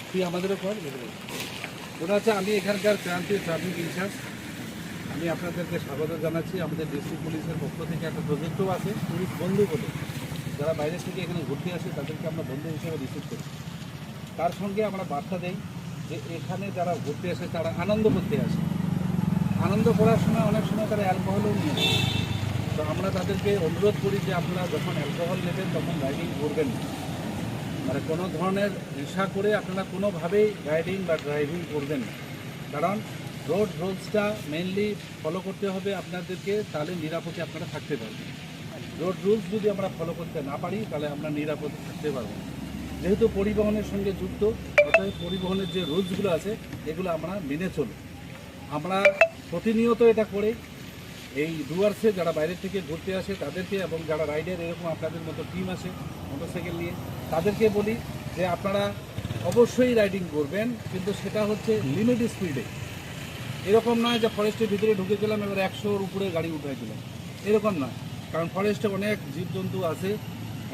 তুই আমাদেরও কর। ওটা হচ্ছে আমি এখানকার ক্রান্তীয় ট্রাফিক ইনচার্জ। আমি আপনাদেরকে স্বাগত জানাচ্ছি। আমাদের ডিস্ট্রিক্ট পুলিশের পক্ষ থেকে একটা প্রজেক্টও আছে টুরিস্ট বন্ধু বলে, যারা বাইরে থেকে এখানে ঘুরতে আসে তাদেরকে আমরা বন্ধু হিসেবে রিসিভ করি। তার সঙ্গে আমরা বার্তা দেই যে এখানে যারা ঘুরতে আসে তারা আনন্দ করতে আসে। আনন্দ করার সময় অনেক সময় তারা অ্যালকোহলও নিয়ে নেয়। তো আমরা তাদেরকে অনুরোধ করি যে আপনারা যখন অ্যালকোহল নেবেন তখন রাইডিং করবেন না। মানে কোনো ধরনের নেশা করে আপনারা কোনোভাবেই রাইডিং বা ড্রাইভিং করবেন না। কারণ রোড রুলসটা মেনলি ফলো করতে হবে আপনাদেরকে, তাহলে নিরাপদে আপনারা থাকতে পারবেন। রোড রুলস যদি আমরা ফলো করতে না পারি তাহলে আমরা নিরাপদে থাকতে পারবো না। যেহেতু পরিবহনের সঙ্গে যুক্ত, অতএব পরিবহনের যে রুলসগুলো আছে এগুলো আমরা মেনে চলি। আমরা প্রতিনিয়ত এটা করে এই ডুয়ার্সে যারা বাইরে থেকে ঘুরতে আসে তাদেরকে, এবং যারা রাইডার এরকম আপনাদের মতো টিম আসে মোটরসাইকেল নিয়ে, তাদেরকে বলি যে আপনারা অবশ্যই রাইডিং করবেন, কিন্তু সেটা হচ্ছে লিমিট স্পিডে। এরকম নয় যে ফরেস্টের ভিতরে ঢুকে গেলাম এবার 100-র উপরে গাড়ি উঠাই দিলাম, এরকম না। কারণ ফরেস্টে অনেক জীবজন্তু আছে,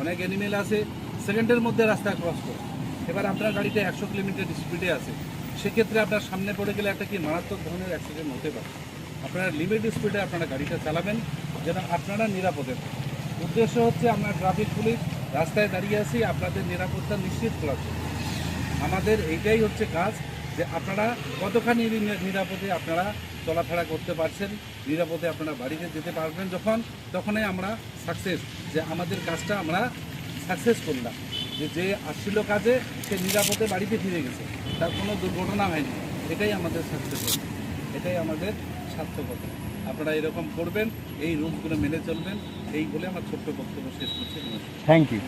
অনেক অ্যানিমেল আছে, সেকেন্ডের মধ্যে রাস্তা ক্রস করে। এবার আপনার গাড়িতে 100 কিলোমিটার স্পিডে আছে, সেক্ষেত্রে আপনার সামনে পড়ে গেলে একটা কি মারাত্মক ধরনের অ্যাক্সিডেন্ট হতে পারে। আপনারা লিমিট স্পিডে আপনারা গাড়িটা চালাবেন যেন আপনারা নিরাপদে থাকেন। উদ্দেশ্য হচ্ছে আমরা ট্রাফিক পুলিশ রাস্তায় দাঁড়িয়ে আছি আপনাদের নিরাপত্তা নিশ্চিত করার জন্য। আমাদের এইটাই হচ্ছে কাজ, যে আপনারা কতখানি নিরাপদে আপনারা চলাফেরা করতে পারছেন, নিরাপদে আপনারা বাড়িতে যেতে পারবেন যখন, তখনই আমরা সাকসেস, যে আমাদের কাজটা আমরা সাকসেস করলাম, যে আসছিল কাজে সে নিরাপদে বাড়িতে ফিরে গেছে, তার কোনো দুর্ঘটনা হয়নি। এটাই আমাদের সাকসেস, এটাই আমাদের সার্থকতা। আপনারা এরকম করবেন, এই রুলসগুলো মেনে চলবেন, এই বলে আমার ছোট্ট বক্তব্য শেষ করছি। Thank you.